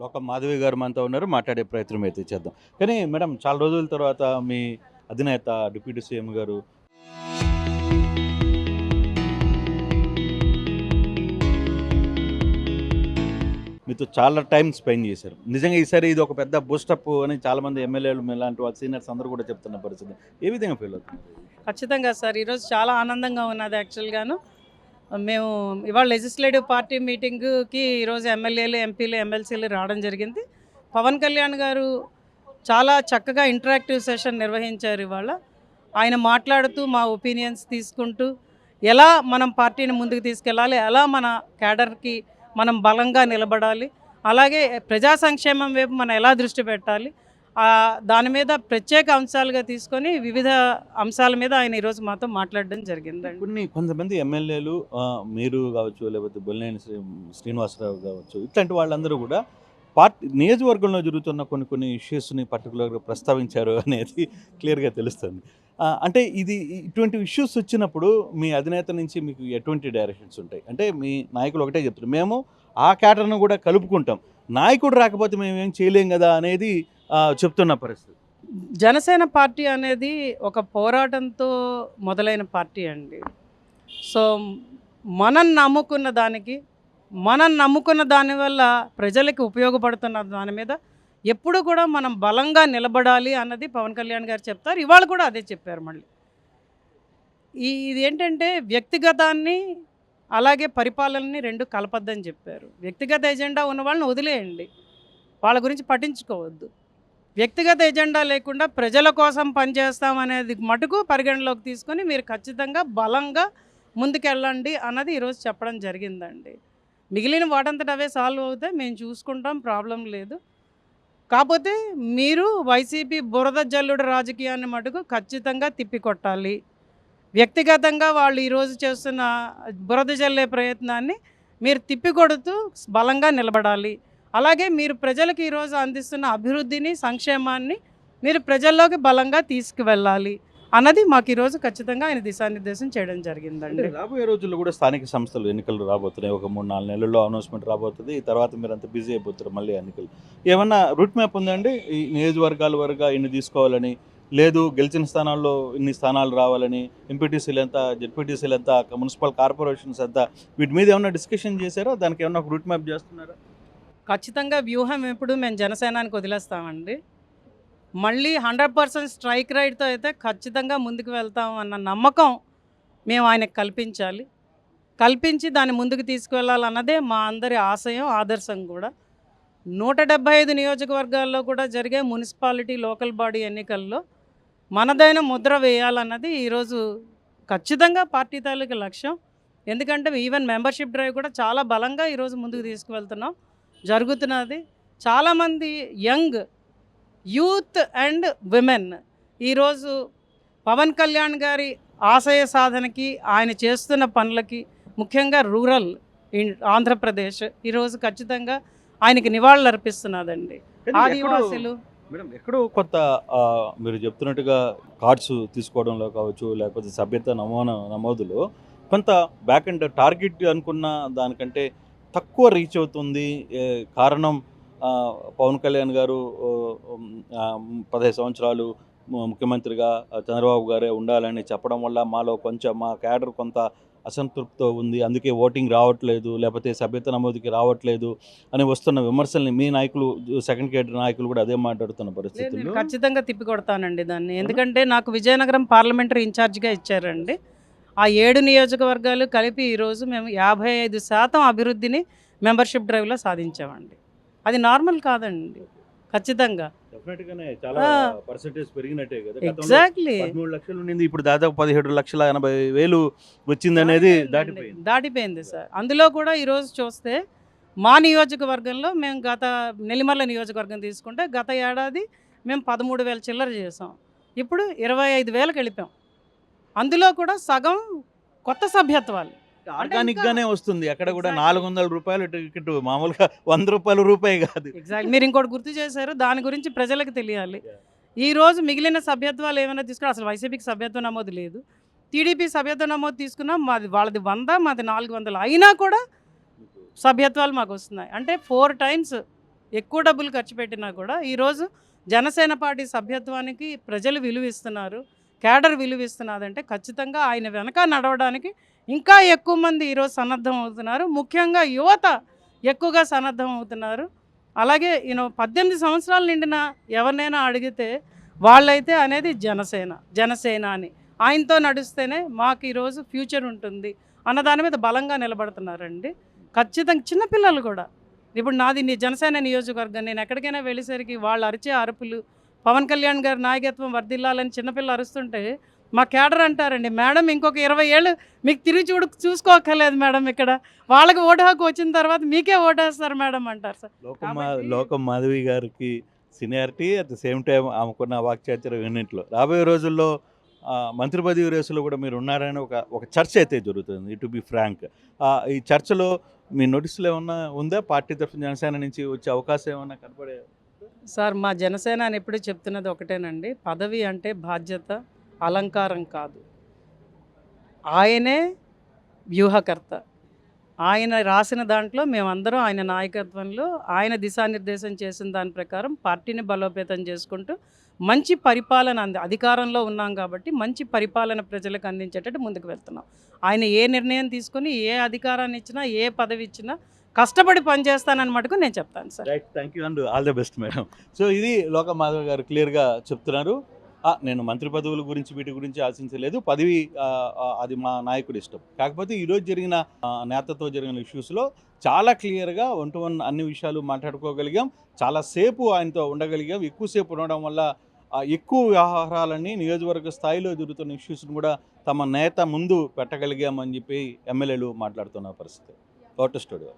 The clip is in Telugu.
లోకం మాధవి గారు మనతో ఉన్నారు. మాట్లాడే ప్రయత్నం అయితే చేద్దాం. కానీ మేడం చాలా రోజుల తర్వాత మీ అధినేత డిప్యూటీ సీఎం గారు మీతో చాలా టైం స్పెండ్ చేశారు. నిజంగా ఈసారి ఇది ఒక పెద్ద బూస్టప్ అని చాలామంది ఎమ్మెల్యేలు మీలాంటి వాళ్ళు సీనియర్స్ అందరూ కూడా చెప్తున్న పరిస్థితి. ఏ విధంగా ఫీల్ అవుతున్నారు? ఖచ్చితంగా సార్. ఈరోజు చాలా ఆనందంగా ఉన్నది యాక్చువల్‌గాను. మేము ఇవాళ లెజిస్లేటివ్ పార్టీ మీటింగ్‌కి ఈరోజు ఎమ్మెల్యేలు, ఎంపీలు, ఎమ్మెల్సీలు రావడం జరిగింది. పవన్ కళ్యాణ్ గారు చాలా చక్కగా ఇంటరాక్టివ్ సెషన్ నిర్వహించారు ఇవాళ. ఆయన మాట్లాడుతూ మా ఒపీనియన్స్ తీసుకుంటూ, ఎలా మనం పార్టీని ముందుకు తీసుకెళ్ళాలి, ఎలా మన క్యాడర్‌కి మనం బలంగా నిలబడాలి, అలాగే ప్రజా సంక్షేమం వైపు మనం ఎలా దృష్టి పెట్టాలి, దాని మీద ప్రత్యేక అంశాలుగా తీసుకొని వివిధ అంశాల మీద ఆయన ఈరోజు మాతో మాట్లాడడం జరిగిందండి. కొంతమంది ఎమ్మెల్యేలు మీరు కావచ్చు, లేకపోతే బొలినేని శ్రీనివాసరావు కావచ్చు, ఇట్లాంటి వాళ్ళందరూ కూడా పార్టీ నియోజకవర్గంలో జరుగుతున్న కొన్ని కొన్ని ఇష్యూస్ని పర్టికులర్గా ప్రస్తావించారు అనేది క్లియర్గా తెలుస్తుంది. అంటే ఇటువంటి ఇష్యూస్ వచ్చినప్పుడు మీ అధినేత నుంచి మీకు ఎటువంటి డైరెక్షన్స్ ఉంటాయి? అంటే మీ నాయకులు ఒకటే చెప్తారు, మేము ఆ క్యాటర్ను కూడా కలుపుకుంటాం, నాయకుడు రాకపోతే మేము ఏం చేయలేం కదా అనేది చెప్తున్న పరిస్థితి. జనసేన పార్టీ అనేది ఒక పోరాటంతో మొదలైన పార్టీ అండి. సో మనం నమ్ముకున్న దానివల్ల ప్రజలకి ఉపయోగపడుతున్న దాని మీద ఎప్పుడు కూడా మనం బలంగా నిలబడాలి అన్నది పవన్ కళ్యాణ్ గారు చెప్తారు. ఇవాళ కూడా అదే చెప్పారు మళ్ళీ. ఇది ఏంటంటే వ్యక్తిగతాన్ని అలాగే పరిపాలనని రెండు కలపద్దని చెప్పారు. వ్యక్తిగత ఎజెండా ఉన్న వాళ్ళని వదిలేయండి, వాళ్ళ గురించి పట్టించుకోవద్దు. వ్యక్తిగత ఎజెండా లేకుండా ప్రజల కోసం పనిచేస్తాం అనేది మటుకు పరిగణలోకి తీసుకొని మీరు ఖచ్చితంగా బలంగా ముందుకెళ్ళండి అన్నది ఈరోజు చెప్పడం జరిగిందండి. మిగిలిన వాటంతట అవే సాల్వ్ అవుతాయి, మేము చూసుకుంటాం, ప్రాబ్లం లేదు. కాకపోతే మీరు వైసీపీ బురద జల్లుడు రాజకీయాన్ని మటుకు ఖచ్చితంగా తిప్పికొట్టాలి. వ్యక్తిగతంగా వాళ్ళు ఈరోజు చేస్తున్న బురద జల్లే ప్రయత్నాన్ని మీరు తిప్పికొడుతూ బలంగా నిలబడాలి. అలాగే మీరు ప్రజలకు ఈరోజు అందిస్తున్న అభివృద్ధిని, సంక్షేమాన్ని మీరు ప్రజల్లోకి బలంగా తీసుకువెళ్ళాలి అన్నది మాకు ఈరోజు ఖచ్చితంగా ఆయన దిశానిర్దేశం చేయడం జరిగిందండి. రాబోయే రోజుల్లో కూడా స్థానిక సంస్థలు ఎన్నికలు రాబోతున్నాయి. ఒక 3-4 నెలల్లో అనౌన్స్మెంట్ రాబోతుంది. తర్వాత మీరు అంత బిజీ అయిపోతారు మళ్ళీ ఎన్నికలు. ఏమన్నా రూట్ మ్యాప్ ఉందండి? ఈ నియోజకవర్గాల వరకు ఇన్ని తీసుకోవాలని, లేదు గెలిచిన స్థానాల్లో ఇన్ని స్థానాలు రావాలని, ఎంపీటీసీలు ఎంత, జెడ్పీటీసీలు ఎంత, మున్సిపల్ కార్పొరేషన్స్ ఎంత, వీటి మీద ఏమన్నా డిస్కషన్ చేశారా? దానికి ఏమన్నా ఒక రూట్ మ్యాప్ చేస్తున్నారా? ఖచ్చితంగా వ్యూహం ఎప్పుడు మేము జనసేనానికి వదిలేస్తామండి. మళ్ళీ 100% స్ట్రైక్ రైట్తో అయితే ఖచ్చితంగా ముందుకు వెళ్తాం అన్న నమ్మకం మేము ఆయనకు కల్పించి దాన్ని ముందుకు తీసుకువెళ్ళాలన్నదే మా అందరి ఆశయం, ఆదర్శం కూడా. 175 నియోజకవర్గాల్లో కూడా జరిగే మున్సిపాలిటీ, లోకల్ బాడీ ఎన్నికల్లో మనదైన ముద్ర వేయాలన్నది ఈరోజు ఖచ్చితంగా పార్టీ తాలూకు లక్ష్యం. ఎందుకంటే ఈవెన్ మెంబర్షిప్ డ్రైవ్ కూడా చాలా బలంగా ఈరోజు ముందుకు తీసుకువెళ్తున్నాం, జరుగుతున్నది. చాలామంది యూత్ అండ్ విమెన్ ఈరోజు పవన్ కళ్యాణ్ గారి ఆశయ సాధనకి, ఆయన చేస్తున్న పనులకి, ముఖ్యంగా రూరల్ ఆంధ్రప్రదేశ్ ఈరోజు ఖచ్చితంగా ఆయనకి నివాళులు అర్పిస్తున్నదండి. ఆదివాసులు మేడం ఎక్కడో కొంత మీరు చెప్తున్నట్టుగా కార్డ్స్ తీసుకోవడంలో కావచ్చు, లేకపోతే సభ్యత నమోదులో కొంత బ్యాక్ అండ్ టార్గెట్ అనుకున్న దానికంటే తక్కువ రీచ్ అవుతుంది. కారణం పవన్ కళ్యాణ్ గారు 15 సంవత్సరాలు ముఖ్యమంత్రిగా చంద్రబాబు గారే ఉండాలని చెప్పడం వల్ల మాలో కొంచెం మా క్యాడర్ కొంత అసంతృప్తితో ఉంది, అందుకే ఓటింగ్ రావట్లేదు, లేకపోతే సభ్యత నమోదుకి రావట్లేదు అని వస్తున్న విమర్శల్ని మీ నాయకులు, సెకండ్ కేడర్ నాయకులు కూడా అదే మాట్లాడుతున్న పరిస్థితుల్లో ఖచ్చితంగా తిప్పికొడతానండి దాన్ని. ఎందుకంటే నాకు విజయనగరం పార్లమెంటరీ ఇన్ఛార్జిగా ఇచ్చారండి. ఆ 7 నియోజకవర్గాలు కలిపి ఈరోజు మేము 55% అభివృద్ధిని మెంబర్షిప్ డ్రైవ్లో సాధించామండి. అది నార్మల్ కాదండి, ఖచ్చితంగా. ఎగ్జాక్ట్లీ 13 లక్షలు ఉండింది, ఇప్పుడు దాదాపు 17,80,000 వచ్చిందనేది దాటిపోయింది సార్. అందులో కూడా ఈరోజు చూస్తే మా నియోజకవర్గంలో మేము నెల్లిమర్ల నియోజకవర్గం తీసుకుంటే గత ఏడాది మేము 13,000 చిల్లర చేసాం, ఇప్పుడు 25,000కి వెళ్ళిపోయాం. అందులో కూడా సగం కొత్త సభ్యత్వాలు. ఆర్గానిక్గానే వస్తుంది. అక్కడ కూడా 400 రూపాయలు టికెట్, మామూలుగా 100 రూపాయి కాదు. ఎగ్జాక్ట్. మీరు ఇంకోటి గుర్తు చేశారు, దాని గురించి ప్రజలకు తెలియాలి. ఈరోజు మిగిలిన సభ్యత్వాలు ఏమైనా తీసుకున్నా, అసలు వైసీపీకి సభ్యత్వ నమోదు లేదు, టీడీపీ సభ్యత్వ నమోదు తీసుకున్నాం, వాళ్ళది 100, మాది 400, అయినా కూడా సభ్యత్వాలు మాకు వస్తున్నాయి. అంటే 4 times ఎక్కువ డబ్బులు ఖర్చు పెట్టినా కూడా ఈరోజు జనసేన పార్టీ సభ్యత్వానికి ప్రజలు విలువిస్తున్నారు, కేడర్ విలువిస్తున్నదంటే ఖచ్చితంగా ఆయన వెనక నడవడానికి ఇంకా ఎక్కువ మంది ఈరోజు సన్నద్ధం అవుతున్నారు. ముఖ్యంగా యువత ఎక్కువగా సన్నద్ధం అవుతున్నారు. అలాగే 18 సంవత్సరాలు నిండిన ఎవరినైనా అడిగితే వాళ్ళైతే అనేది జనసేన అని ఆయనతో నడిస్తేనే మాకు ఈరోజు ఫ్యూచర్ ఉంటుంది అన్న దాని మీద బలంగా నిలబడుతున్నారండి. ఖచ్చితంగా చిన్నపిల్లలు కూడా ఇప్పుడు నాది జనసేన నియోజకవర్గం, నేను ఎక్కడికైనా వెళ్ళేసరికి వాళ్ళు అరిచే అరుపులు, పవన్ కళ్యాణ్ గారి నాయకత్వం వర్ధిల్లాలని చిన్నపిల్లలు అరుస్తుంటే మా కేడర్ అంటారండి, మేడం ఇంకొక 20 ఏళ్ళు మీకు తిరిగి చూసుకోక్కర్లేదు మేడం, ఇక్కడ వాళ్ళకి ఓటు హక్కు వచ్చిన తర్వాత మీకే ఓటేస్తారు మేడం అంటారు సార్. లోకం మాధవి గారికి seniority at the same time ఆమెకున్న వాక్చాతుర్యం అన్నింటిలో రాబోయే రోజుల్లో మంత్రి పదవి రేసులో కూడా మీరు ఉన్నారని ఒక చర్చ అయితే జరుగుతుంది. టు బి ఫ్రాంక్, ఈ చర్చలో మీ నోటీసులు ఏమన్నా ఉందా? పార్టీ తరఫున జనసేన నుంచి వచ్చే అవకాశం ఏమన్నా కనపడే? సార్ మా జనసేన అని ఎప్పుడూ చెప్తున్నది ఒకటేనండి, పదవి అంటే బాధ్యత, అలంకారం కాదు. ఆయనే వ్యూహకర్త. ఆయన రాసిన దాంట్లో మేమందరం ఆయన నాయకత్వంలో ఆయన దిశానిర్దేశం చేసిన దాని ప్రకారం పార్టీని బలోపేతం చేసుకుంటూ మంచి పరిపాలన అధికారంలో ఉన్నాం కాబట్టి మంచి పరిపాలన ప్రజలకు అందించేటట్టు ముందుకు వెళ్తున్నాం. ఆయన ఏ నిర్ణయం తీసుకొని ఏ అధికారాన్ని ఇచ్చినా ఏ పదవి ఇచ్చినా కష్టపడి పనిచేస్తానని మటుకు నేను చెప్తాను sir. Right, thank you and all the best madam. So ఇది లోక మాధవ్ గారు క్లియర్గా చెప్తున్నారు. నేను మంత్రి పదవుల గురించి వీటి గురించి ఆశించలేదు, పదవి అది మా నాయకుడి ఇష్టం. కాకపోతే ఈరోజు జరిగిన నేతతో జరిగిన ఇష్యూస్లో చాలా క్లియర్గా వన్ టు వన్ అన్ని విషయాలు మాట్లాడుకోగలిగాం, చాలాసేపు ఆయనతో ఉండగలిగాం. ఎక్కువసేపు ఉండడం వల్ల ఎక్కువ వ్యవహారాలన్నీ నియోజకవర్గ స్థాయిలో జరుగుతున్న ఇష్యూస్ని కూడా తమ నేత ముందు పెట్టగలిగామని చెప్పి ఎమ్మెల్యేలు మాట్లాడుతున్న పరిస్థితి. కోట స్టూడియో.